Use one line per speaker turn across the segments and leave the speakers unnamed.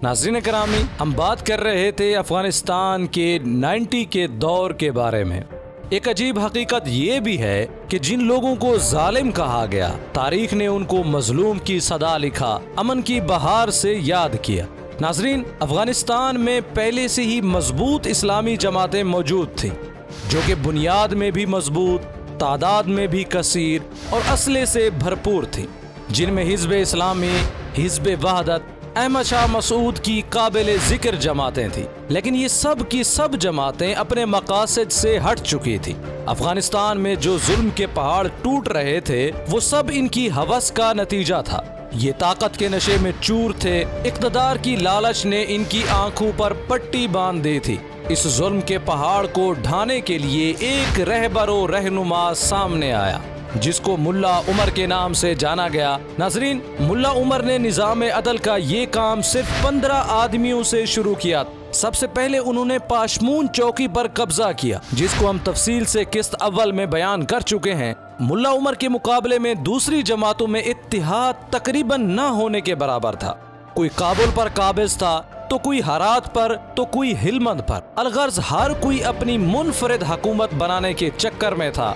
नाज़रीन करामी, हम बात कर रहे थे अफगानिस्तान के 90 के दौर के बारे में। एक अजीब हकीकत ये भी है कि जिन लोगों को जालिम कहा गया, तारीख ने उनको मजलूम की सदा लिखा, अमन की बहार से याद किया। नाज़रीन, अफगानिस्तान में पहले से ही मजबूत इस्लामी जमातें मौजूद थीं, जो कि बुनियाद में भी मजबूत, तादाद में भी कसीर और असले से भरपूर थी, जिनमें हिज़्ब इस्लामी, हिज़्ब वहदत, अहमद शाह मसूद की काबिल जिक्र जमातें थी। लेकिन ये सब की सब जमातें अपने मकासद से हट चुकी थी। अफगानिस्तान में जो जुल्म के पहाड़ टूट रहे थे, वो सब इनकी हवस का नतीजा था। ये ताकत के नशे में चूर थे। इक़्तिदार की लालच ने इनकी आंखों पर पट्टी बांध दी थी। इस जुल्म के पहाड़ को ढाने के लिए एक रहबरो रहनुमा सामने आया, जिसको मुल्ला उमर के नाम से जाना गया। नाज़रीन, मुल्ला उमर ने निज़ाम अदल का ये काम सिर्फ 15 आदमियों से शुरू किया। सबसे पहले उन्होंने पाशमून चौकी पर कब्जा किया, जिसको हम तफसील से किस्त अव्वल में बयान कर चुके हैं। मुल्ला उमर के मुकाबले में दूसरी जमातों में इत्तिहाद तकरीबन न होने के बराबर था। कोई काबुल पर काबिज था, तो कोई हरात पर, तो कोई हिलमंद पर। अलगर्ज हर कोई अपनी मुनफरिद हुकूमत बनाने के चक्कर में था।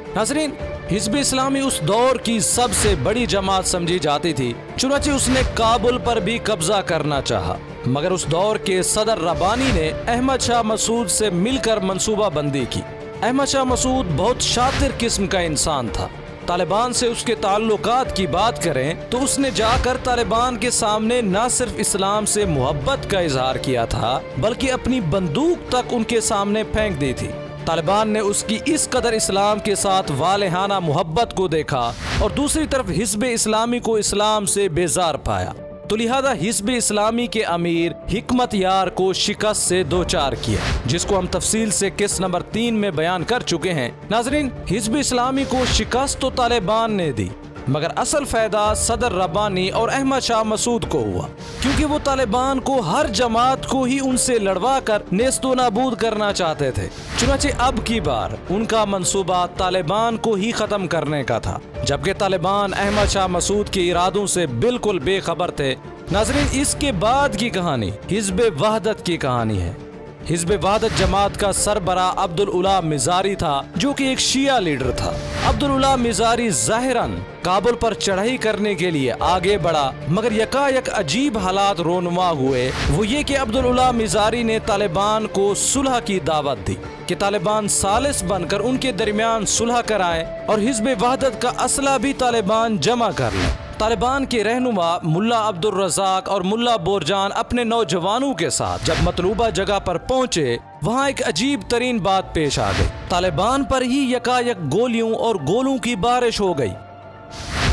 नाज़रीन, हिज़्ब इस्लामी उस दौर की सबसे बड़ी जमात समझी जाती थी, चुनांचे उसने काबुल पर भी कब्जा करना चाहा। मगर उस दौर के सदर रब्बानी ने अहमद शाह मसूद से मिलकर मंसूबा बंदी की। अहमद शाह मसूद बहुत शातिर किस्म का इंसान था। तालिबान से उसके ताल्लुकात की बात करें तो उसने जाकर तालिबान के सामने न सिर्फ इस्लाम से मोहब्बत का इजहार किया था, बल्कि अपनी बंदूक तक उनके सामने फेंक दी थी। तालिबान ने उसकी इस कदर इस्लाम के साथ वालेहाना मोहब्बत को देखा और दूसरी तरफ हिज़्ब इस्लामी को इस्लाम से बेजार पाया, तो लिहाजा हिज़्ब इस्लामी के अमीर हिकमत यार को शिकस्त से दो चार किया, जिसको हम तफसील से किस्त नंबर 3 में बयान कर चुके हैं। नाज़रीन, हिज़्ब इस्लामी को शिकस्त तो तालिबान ने दी, मगर असल फायदा सदर रब्बानी और अहमद शाह मसूद को हुआ, क्योंकि वो तालिबान को हर जमात को ही उनसे लड़वा कर नेस्तो नाबूद करना चाहते थे। चुनांचे अब की बार उनका मंसूबा तालिबान को ही खत्म करने का था, जबकि तालिबान अहमद शाह मसूद के इरादों से बिल्कुल बेखबर थे। नाज़रीन, इसके बाद की कहानी हिज़्ब वहदत की कहानी है। हिज़्ब वहदत जमात का सरबरा अब्दुल उला मिज़ारी था, जो कि एक शिया लीडर था। अब्दुल उला मिज़ारी ज़ाहिरन काबुल पर चढ़ाई करने के लिए आगे बढ़ा, मगर यकायक अजीब हालात रोनुमा हुए। वो ये कि अब्दुल उला मिज़ारी ने तालिबान को सुलह की दावत दी कि तालिबान सालिस बनकर उनके दरमियान सुलह कराए और हिज़्ब वहदत का असला भी तालिबान जमा कर ले। तालिबान के रहनुमा मुल्ला अब्दुल रज़ाक और मुल्ला बोरजान अपने नौजवानों के साथ जब मतलूबा जगह पर पहुंचे, वहां एक अजीब तरीन बात पेश आ गई। तालिबान पर ही यकायक गोलियों और गोलों की बारिश हो गई।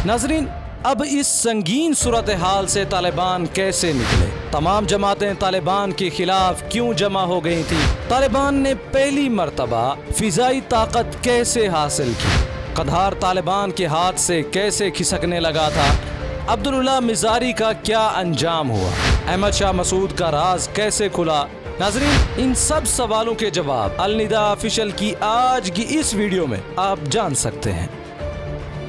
नाज़रीन, अब इस संगीन सूरत हाल से तालिबान कैसे निकले? तमाम जमातें तालिबान के खिलाफ क्यों जमा हो गई थी? तालिबान ने पहली मर्तबा फिजाई ताकत कैसे हासिल की? कंधार तालिबान के हाथ से कैसे खिसकने लगा था? अब्दुल उला मिज़ारी का क्या अंजाम हुआ? अहमद शाह मसूद का राज कैसे खुला? नाज़रीन, इन सब सवालों के जवाब अल निदा ऑफिशियल की आज की इस वीडियो में आप जान सकते हैं।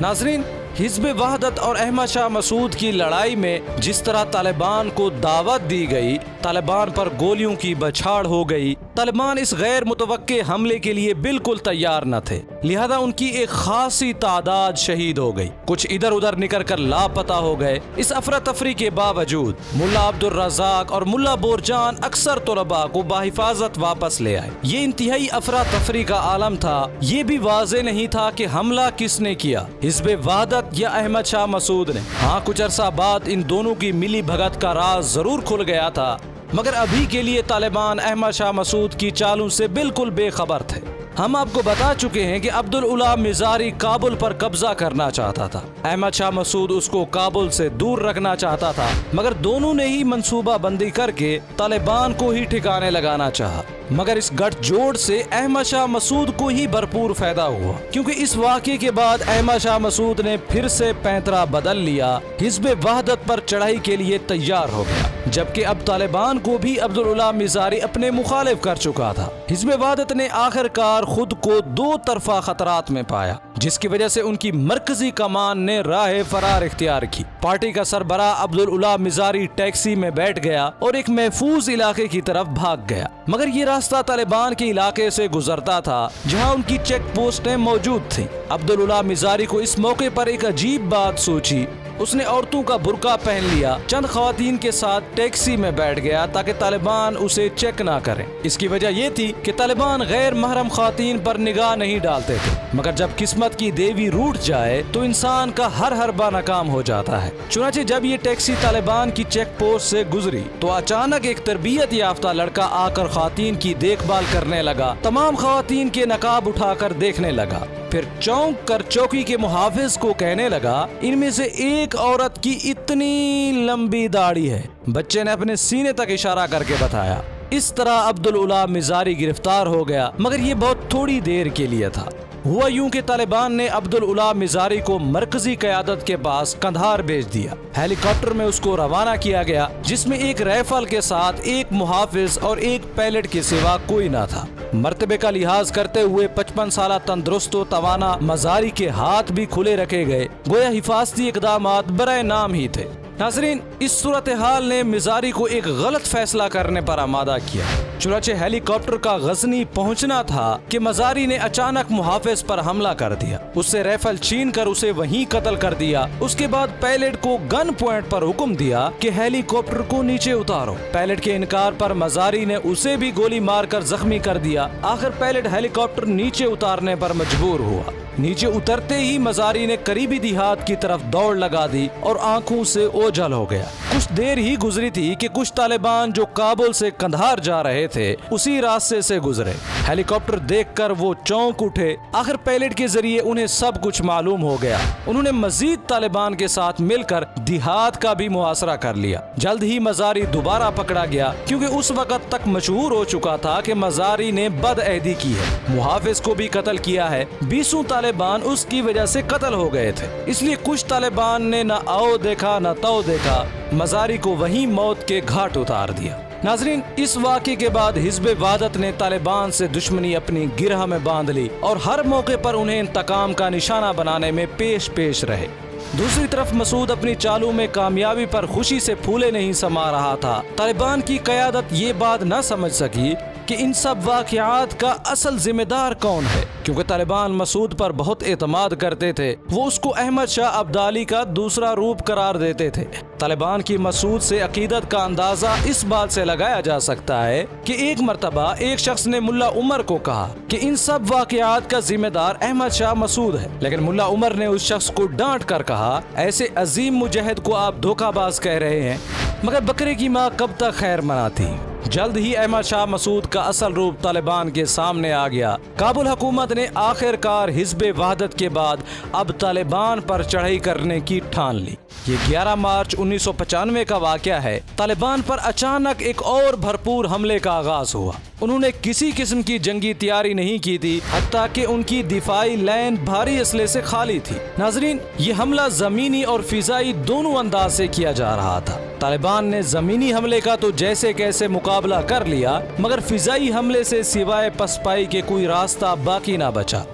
नाज़रीन, हिज़्ब वहदत और अहमद शाह मसूद की लड़ाई में जिस तरह तालिबान को दावत दी गई, तालिबान पर गोलियों की बछाड़ हो गई। तालिबान इस गैर मुतवक्के हमले के लिए बिल्कुल तैयार न थे, लिहाजा उनकी एक खासी तादाद शहीद हो गई। कुछ इधर उधर निकल कर लापता हो गए। इस अफरा तफरी के बावजूद मुल्ला अब्दुल रज़ाक और मुल्ला बोरजान अक्सर तलबा को बाहिफाजत वापस ले आए। ये इंतहाई अफरा तफरी का आलम था। ये भी वाज़े नहीं था कि हमला किसने किया, हिज़्ब वहदत या अहमद शाह मसूद ने। हाँ, कुछ अरसा बाद इन दोनों की मिली भगत का राज जरूर खुल गया था, मगर अभी के लिए तालिबान अहमद शाह मसूद की चालों से बिल्कुल बेखबर थे। हम आपको बता चुके हैं कि अब्दुल उला मिज़ारी काबुल पर कब्जा करना चाहता था, अहमद शाह मसूद उसको काबुल से दूर रखना चाहता था, मगर दोनों ने ही मंसूबा बंदी करके तालिबान को ही ठिकाने लगाना चाहा। मगर इस गठजोड़ से अहमद शाह मसूद को ही भरपूर फायदा हुआ, क्योंकि इस वाक़े के बाद अहमद शाह मसूद ने फिर से पैंतरा बदल लिया, हिज़्ब वहदत पर चढ़ाई के लिए तैयार हो गया, जबकि अब तालिबान को भी अब्दुल उला मिज़ारी अपने मुखालिफ कर चुका था। हिज़्ब वहदत ने आखिरकार खुद को दो तरफा खतरात में पाया। जिसकी वजह से उनकी मरकजी कमान ने राह फरार इख्तियार की। पार्टी का सरबराह अब्दुल उला मिजारी टैक्सी में बैठ गया और एक महफूज इलाके की तरफ भाग गया, मगर ये रास्ता तालिबान के इलाके से गुजरता था जहां उनकी चेक पोस्टें मौजूद थी। अब्दुल उला मिजारी को इस मौके पर एक अजीब बात सूझी। उसने औरतों का बुर्का पहन लिया, चंद खवातीन के साथ टैक्सी में बैठ गया ताकि तालिबान उसे चेक ना करें। इसकी वजह ये थी कि तालिबान गैर महरम खवातीन पर निगाह नहीं डालते थे, मगर जब किस्मत की देवी रूठ जाए तो इंसान का हर हरबा नाकाम हो जाता है। चुनांचे जब ये टैक्सी तालिबान की चेक पोस्ट से गुजरी तो अचानक एक तरबियत याफ्ता लड़का आकर खवातीन की देखभाल करने लगा। तमाम खवातीन के नकाब उठाकर देखने लगा, फिर चौंक कर चौकी के मुहाफिज को कहने लगा, इनमें से एक औरत की इतनी लंबी दाढ़ी है। बच्चे ने अपने सीने तक इशारा करके बताया। इस तरह अब्दुल उला मिजारी गिरफ्तार हो गया, मगर ये बहुत थोड़ी देर के लिए था। हुआ यूं कि तालिबान ने अब्दुल उला मिजारी को मरकजी क़यादत के पास कंधार भेज दिया। हेलीकॉप्टर में उसको रवाना किया गया, जिसमें एक राइफल के साथ एक मुहाफिज और एक पायलट के सिवा कोई ना था। मर्तबे का लिहाज करते हुए 55 साल तंदुरुस्त व तवाना मजारी के हाथ भी खुले रखे गए, गोया हिफाजती इक़दामात बराए नाम ही थे। नाज़रीन, इस सूरत हाल ने मिजारी को एक गलत फैसला करने पर आमादा किया। चुनांचे हेलीकॉप्टर का गजनी पहुंचना था कि मजारी ने अचानक मुहाफिज पर हमला कर दिया, उससे राइफल छीन कर उसे वहीं कत्ल कर दिया। उसके बाद पायलट को गन पॉइंट पर हुक्म दिया कि हेलीकॉप्टर को नीचे उतारो। पायलट के इनकार पर मजारी ने उसे भी गोली मारकर जख्मी कर दिया। आखिर पायलट हेलीकॉप्टर नीचे उतारने पर मजबूर हुआ। नीचे उतरते ही मजारी ने करीबी देहात की तरफ दौड़ लगा दी और आंखों से ओझल हो गया। कुछ देर ही गुजरी थी कि कुछ तालिबान जो काबुल से कंधार जा रहे थे उसी रास्ते से गुजरे। हेलीकॉप्टर देखकर वो चौंक उठे। आखिर पायलट के जरिए उन्हें सब कुछ मालूम हो गया। उन्होंने मजीद तालिबान के साथ मिलकर देहात का भी मुहासरा कर लिया। जल्द ही मजारी दोबारा पकड़ा गया, क्योंकि उस वक्त तक मशहूर हो चुका था कि मजारी ने बदअहदी की है, मुहाफिज को भी कत्ल किया है। 20 तालिबान उसकी वजह से कत्ल हो गए थे। इसलिए कुछ तालिबान ने न आओ देखा न तो देखा, मजारी को वहीं मौत के घाट उतार दिया। नाजरीन, इस वाक़े के बाद हिज़्ब वहदत ने तालिबान से दुश्मनी अपनी गिरह में बांध ली और हर मौके पर उन्हें इंतकाम का निशाना बनाने में पेश पेश रहे। दूसरी तरफ मसूद अपनी चालों में कामयाबी पर खुशी से फूले नहीं समा रहा था। तालिबान की क़यादत ये बात न समझ सकी कि इन सब वाक़यात का असल जिम्मेदार कौन है, क्योंकि तालिबान मसूद पर बहुत एतमाद करते थे। वो उसको अहमद शाह अब्दाली का दूसरा रूप करार देते थे। तालिबान की मसूद से अकीदत का अंदाजा इस बात से लगाया जा सकता है कि एक मरतबा एक शख्स ने मुल्ला उमर को कहा कि इन सब वाक़यात का जिम्मेदार अहमद शाह मसूद है, लेकिन मुल्ला उमर ने उस शख्स को डांट कर कहा, ऐसे अजीम मुजाहिद को आप धोखाबाज कह रहे हैं, मगर बकरे की माँ कब तक खैर मनाती। जल्द ही अहमद शाह मसूद का असल रूप तालिबान के सामने आ गया। काबुल हुकूमत ने आखिरकार हिज़्ब वहदत के बाद अब तालिबान पर चढ़ाई करने की ठान ली। ये 11 मार्च 1995 का वाक़या है। तालिबान पर अचानक एक और भरपूर हमले का आगाज हुआ। उन्होंने किसी किस्म की जंगी तैयारी नहीं की थी, हत्ता कि उनकी दिफाई लाइन भारी असले से खाली थी। नाजरीन, ये हमला जमीनी और फिजाई दोनों अंदाज से किया जा रहा था। तालिबान ने जमीनी हमले का तो जैसे कैसे मुकाबला कर लिया, मगर फिजाई हमले से सिवाय पसपाई के कोई रास्ता बाकी ना बचा।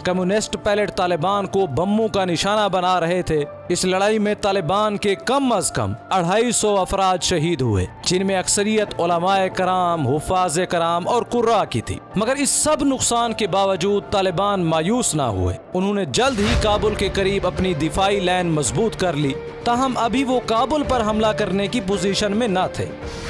कम्युनिस्ट पायलट तालिबान को बम्बों का निशाना बना रहे थे। इस लड़ाई में तालिबान के कम अज कम 250 अफराद शहीद हुए, जिनमें अक्सरियत उलमाए कराम, हुफ़ाज़े कराम और कुर्रा की थी। मगर इस सब नुकसान के बावजूद तालिबान मायूस ना हुए। उन्होंने जल्द ही काबुल के करीब अपनी दिफाई लाइन मजबूत कर ली। ताहम अभी वो काबुल पर हमला करने की पोजीशन में न थे।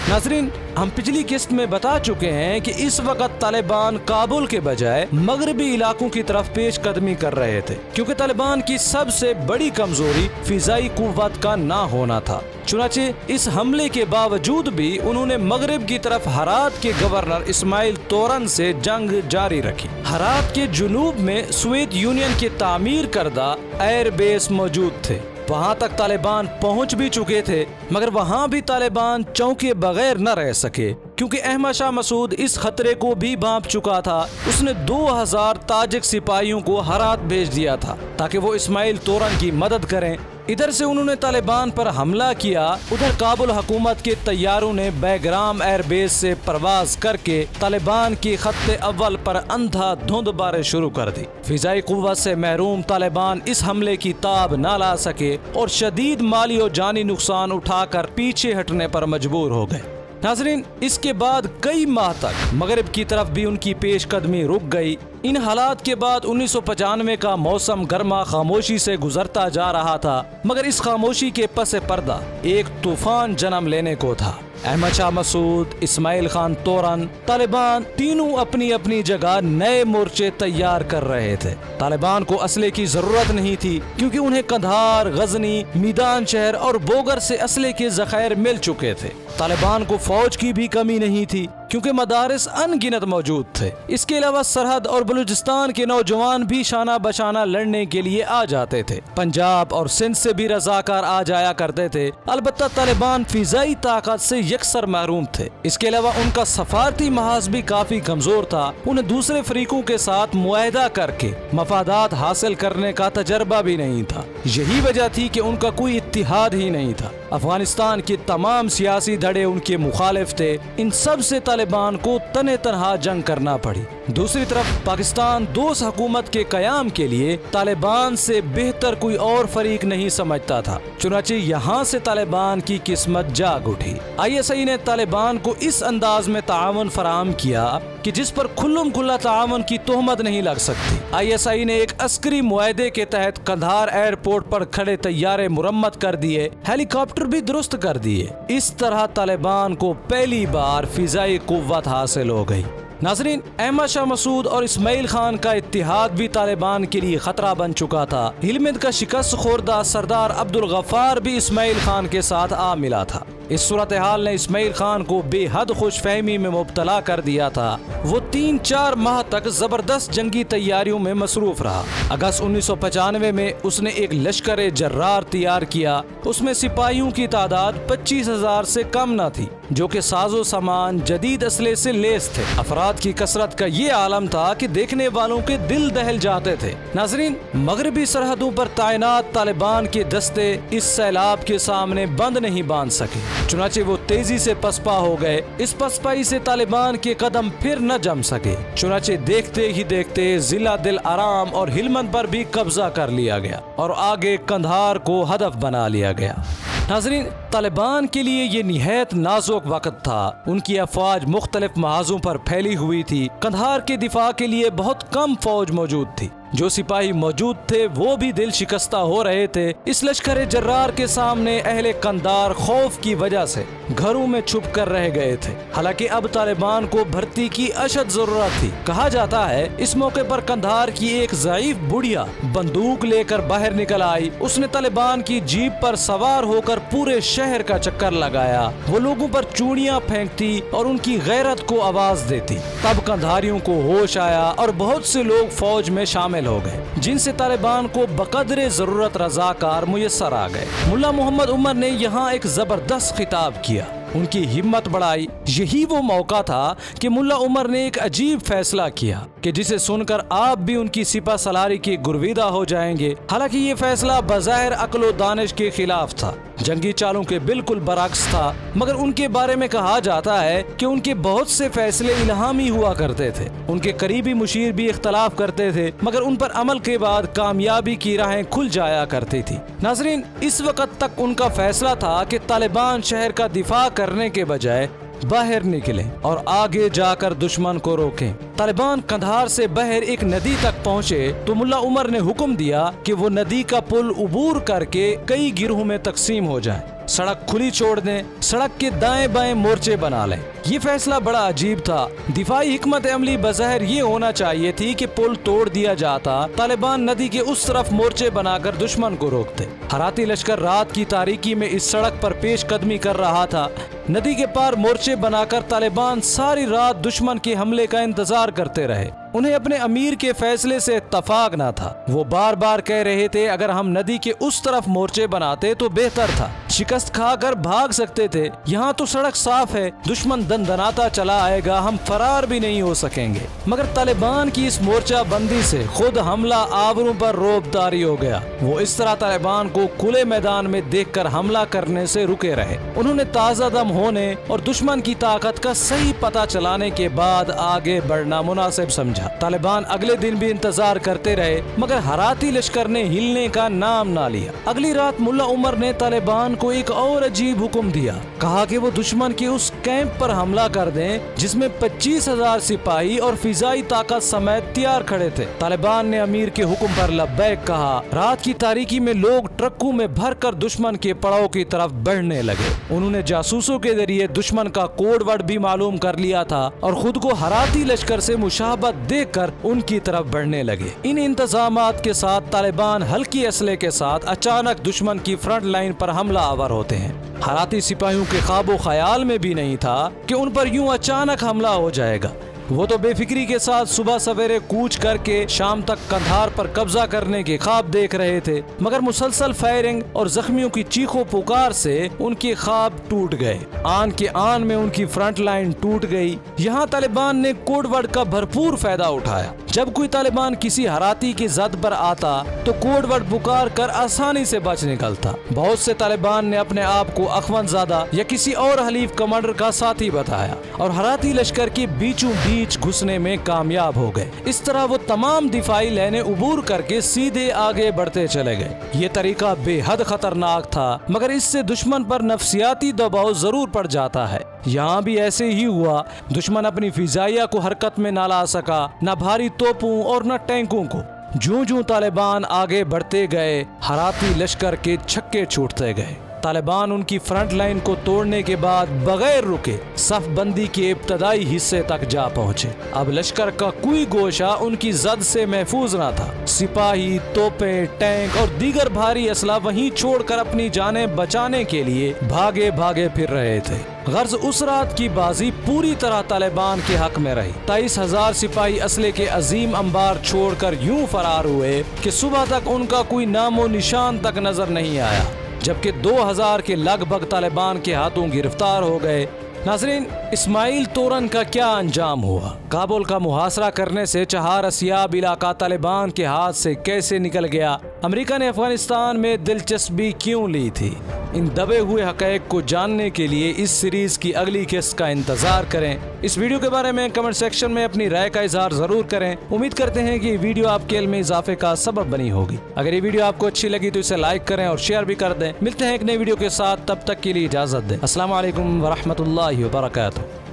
नाजरीन, हम पिछली किस्त में बता चुके हैं कि इस वक्त तालिबान काबुल के बजाय मगरबी इलाकों की तरफ पेश कदमी कर रहे थे, क्योंकि तालिबान की सबसे बड़ी कमजोरी फिजाई कुव्वत का ना होना था। चुनाचे इस हमले के बावजूद भी उन्होंने मगरिब की तरफ हरात के गवर्नर इस्माइल तोरन से जंग जारी रखी। हरात के जुनूब में सोवियत यूनियन के तामीर करदा एयर बेस मौजूद थे। वहाँ तक तालिबान पहुँच भी चुके थे, मगर वहाँ भी तालिबान चौंके बगैर न रह सके, क्योंकि अहमद शाह मसूद इस खतरे को भी भांप चुका था। उसने 2000 ताजिक सिपाहियों को हरात भेज दिया था ताकि वो इस्माइल तोरन की मदद करें। इधर से उन्होंने तालिबान पर हमला किया, उधर काबुल हुकूमत के तैयारों ने बैग्राम एयरबेस से परवाज करके तालिबान की खत्ते अव्वल पर अंधाधुंध बारिश शुरू कर दी। फिजाई कुव्वत से महरूम तालिबान इस हमले की ताब ना ला सके और शदीद माली और जानी नुकसान उठाकर पीछे हटने पर मजबूर हो गए। नाज़रीन, इसके बाद कई माह तक मगरिब की तरफ भी उनकी पेशकदमी रुक गई। इन हालात के बाद 1995 का मौसम गर्मा खामोशी से गुजरता जा रहा था, मगर इस खामोशी के पसे पर्दा एक तूफान जन्म लेने को था। अहमद शाह मसूद, इस्माइल खान तोरन, तालिबान तीनों अपनी अपनी जगह नए मोर्चे तैयार कर रहे थे। तालिबान को असले की जरूरत नहीं थी, क्योंकि उन्हें कंधार, गजनी, मीदान शहर और बोगर से असले के जखायर मिल चुके थे। तालिबान को फौज की भी कमी नहीं थी, क्योंकि मदारिस अनगिनत मौजूद थे। इसके अलावा सरहद और बलूचिस्तान के नौजवान भी शाना बशाना लड़ने के लिए आ जाते थे। पंजाब और सिंध से भी रजाकार आ जाया करते थे। अलबत्ता तालिबान फिजाई ताकत से यकसर महरूम थे। इसके अलावा उनका सफारती महाज भी काफी कमजोर था। उन्हें दूसरे फरीकों के साथ मुआहदा करके मफादात हासिल करने का तजर्बा भी नहीं था। यही वजह थी कि उनका कोई इत्तिहाद ही नहीं था। अफगानिस्तान के तमाम सियासी धड़े उनके मुखालिफ थे। इन सब से तालिबान को तने तनहा जंग करना पड़ी। दूसरी तरफ पाकिस्तान दोस्त हुकूमत के कयाम के लिए तालिबान से बेहतर कोई और फरीक नहीं समझता था। चुनाचे यहाँ से तालिबान की किस्मत जाग उठी। ISI ने तालिबान को इस अंदाज में ताआवन फराहम किया कि जिस पर खुल्लम खुल्ला ताआवन की तोहमत नहीं लग सकती। ISI ने एक अस्करी मुआहदे के तहत कंधार एयरपोर्ट पर खड़े तैयारे मुरम्मत कर दिए, हेलीकॉप्टर भी दुरुस्त कर दिए। इस तरह तालिबान को पहली बार फिजाई कुव्वत हासिल हो गई। नाज़रीन, अहमद शाह मसूद और इस्माइल खान का इत्तिहाद भी तालिबान के लिए खतरा बन चुका था। हिलमिंद का शिकस्त खोरदा सरदार अब्दुल गफ्फार भी इस्माइल खान के साथ आ मिला था। इस सूरत हाल ने इस्माइल खान को बेहद खुशफहमी में मुब्तला कर दिया था। वो 3-4 माह तक जबरदस्त जंगी तैयारियों में मसरूफ रहा। अगस्त 1995 में उसने एक लश्कर जर्रार तैयार किया। उसमें सिपाहियों की तादाद 25,000 से कम न थी, जो कि साजो सामान जदीद असले से लेस थे। अफराद की कसरत का ये आलम था कि देखने वालों के दिल दहल जाते थे। नाजरीन, मगरबी सरहदों पर तैनात तालिबान के दस्ते इस सैलाब के सामने बंद नहीं बांध सके। चुनाचे वो तेजी से पसपा हो गए। इस पसपाई से तालिबान के कदम फिर न जम सके। चुनाचे देखते ही देखते जिला दिल आराम और हिलमंद पर भी कब्जा कर लिया गया और आगे कंधार को हदफ बना लिया गया। नाज़रीन, तालिबान के लिए ये निहायत नाजुक वक्त था। उनकी अफवाज मुख्तलिफ महाजों पर फैली हुई थी। कंधार के दिफा के लिए बहुत कम फौज मौजूद थी। जो सिपाही मौजूद थे वो भी दिल शिकस्ता हो रहे थे। इस लश्कर जर्रार के सामने अहले कंधार खौफ की वजह से घरों में छुप कर रह गए थे। हालांकि अब तालिबान को भर्ती की अशद जरूरत थी। कहा जाता है इस मौके पर कंधार की एक ज़ईफ बुढ़िया बंदूक लेकर बाहर निकल आई। उसने तालिबान की जीप पर सवार होकर पूरे शहर का चक्कर लगाया। वो लोगों पर चूड़ियां फेंकती और उनकी गैरत को आवाज देती। तब कंधारियों को होश आया और बहुत से लोग फौज में शामिल हो गए, जिनसे तालिबान को बकदरे जरूरत रजाकार मुयस्सर आ गए। मुल्ला मोहम्मद उमर ने यहाँ एक जबरदस्त खिताब किया, उनकी हिम्मत बढ़ाई। यही वो मौका था कि मुल्ला उमर ने एक अजीब फैसला किया कि जिसे सुनकर आप भी उनकी सिपा सलारी के गुरविदा हो जाएंगे। हालांकि ये फैसला बज़ाहिर अक्ल व दानिश के खिलाफ था, जंगी चालों के बिल्कुल बरअक्स था। मगर उनके बारे में कहा जाता है कि उनके बहुत से फैसले इल्हामी हुआ करते थे। उनके करीबी मुशीर भी इख्तलाफ करते थे, मगर उन पर अमल के बाद कामयाबी की राहें खुल जाया करती थी। नाजरीन, इस वक्त तक उनका फैसला था कि तालिबान शहर का दिफा करने के बजाय बाहर निकले और आगे जाकर दुश्मन को रोकें। तालिबान कंधार से बाहर एक नदी तक पहुँचे तो मुल्ला उमर ने हुक्म दिया कि वो नदी का पुल उबूर करके कई गिरोह में तकसीम हो जाए, सड़क खुली छोड़ दें, सड़क के दाएं बाएं मोर्चे बना लें। ये फैसला बड़ा अजीब था। दिफाई हिकमत अमली बज़ाहिर ये होना चाहिए थी कि पुल तोड़ दिया जाता, तालिबान नदी के उस तरफ मोर्चे बनाकर दुश्मन को रोकते। हराती लश्कर रात की तारीकी में इस सड़क पर पेश कदमी कर रहा था। नदी के पार मोर्चे बनाकर तालिबान सारी रात दुश्मन के हमले का इंतजार करते रहे। उन्हें अपने अमीर के फैसले से इत्तफाक न था। वो बार बार कह रहे थे अगर हम नदी के उस तरफ मोर्चे बनाते तो बेहतर था, शिकस्त खाकर भाग सकते थे। यहाँ तो सड़क साफ है, दुश्मन दंदनाता चला आएगा, हम फरार भी नहीं हो सकेंगे। मगर तालिबान की इस मोर्चा बंदी से खुद हमला आवरों पर रोबदारी हो गया। वो इस तरह तालिबान को खुले मैदान में देखकर हमला करने से रुके रहे। उन्होंने ताज़ा दम होने और दुश्मन की ताकत का सही पता चलाने के बाद आगे बढ़ना मुनासिब समझा। तालिबान अगले दिन भी इंतजार करते रहे, मगर हराती लश्कर ने हिलने का नाम ना लिया। अगली रात मुल्ला उमर ने तालिबान को एक और अजीब हुक्म दिया। कहा कि वो दुश्मन के उस कैंप पर हमला कर दें जिसमें 25,000 सिपाही और फिजाई ताकत समेत तैयार खड़े थे। तालिबान ने अमीर के हुक्म पर लब्बैक कहा। रात की तारीकी में लोग ट्रकों में भरकर दुश्मन के पड़ाव की तरफ बढ़ने लगे। उन्होंने जासूसों के जरिए दुश्मन का कोड वर्ड भी मालूम कर लिया था और खुद को हराती लश्कर से मुशाबत देखकर उनकी तरफ बढ़ने लगे। इन इंतजामात के साथ तालिबान हल्की असले के साथ अचानक दुश्मन की फ्रंट लाइन पर हमला आवर होते हैं। हराती सिपाहियों के ख्वाबो ख्याल में भी नहीं था कि उन पर यूं अचानक हमला हो जाएगा। वो तो बेफिक्री के साथ सुबह सवेरे कूच करके शाम तक कंधार पर कब्जा करने के ख्वाब देख रहे थे, मगर मुसलसल फायरिंग और जख्मियों की चीखों पुकार से उनके ख्वाब टूट गए। आन के आन में उनकी फ्रंट लाइन टूट गई। यहाँ तालिबान ने कोड वर्ड का भरपूर फायदा उठाया। जब कोई तालिबान किसी हराती की जद पर आता तो कोड वर्ड पुकार कर आसानी से बच निकलता। बहुत से तालिबान ने अपने आप को अखवंदजादा या किसी और हलीफ कमांडर का साथी बताया और हराती लश्कर के बीचों बीच घुसने में कामयाब हो गए। इस तरह वो तमाम दिफाई लाइनें उबूर करके सीधे आगे बढ़ते चले गए। ये तरीका बेहद खतरनाक था, मगर इससे दुश्मन पर नफसियाती दबाव जरूर पड़ जाता है। यहाँ भी ऐसे ही हुआ। दुश्मन अपनी फिजाइया को हरकत में न ला सका, न भारी तोपों और न टैंकों को। जूं-जूं तालिबान आगे बढ़ते गए, हराती लश्कर के छक्के छूटते गए। तालिबान उनकी फ्रंट लाइन को तोड़ने के बाद बगैर रुके सफ बंदी के इब्तदाई हिस्से तक जा पहुंचे। अब लश्कर का कोई गोशा उनकी जद से महफूज न था। सिपाही, तोपें, टैंक और दीगर भारी असला वहीं छोड़कर अपनी जानें बचाने के लिए भागे भागे फिर रहे थे। गर्ज उस रात की बाजी पूरी तरह तालिबान के हक में रही। 23,000 सिपाही असले के अजीम अंबार छोड़कर यूं फरार हुए कि सुबह तक उनका कोई नामो निशान तक नजर नहीं आया, जबकि 2000 के लगभग तालिबान के हाथों गिरफ्तार हो गए। नाज़रीन, इस्माइल तोरन का क्या अंजाम हुआ? काबुल का मुहासरा करने से चहार असियाब इलाका तालिबान के हाथ से कैसे निकल गया? अमेरिका ने अफगानिस्तान में दिलचस्पी क्यों ली थी? इन दबे हुए हक़ाइक़ को जानने के लिए इस सीरीज की अगली किस्त का इंतजार करें। इस वीडियो के बारे में कमेंट सेक्शन में अपनी राय का इजहार जरूर करें। उम्मीद करते हैं कि वीडियो आपके इल्म में इजाफे का सबब बनी होगी। अगर ये वीडियो आपको अच्छी लगी तो इसे लाइक करें और शेयर भी कर दें। मिलते हैं एक नई वीडियो के साथ, तब तक के लिए इजाजत दें। अस्सलाम वालेकुम वरहमतुल्लाहि वबरकातुहू।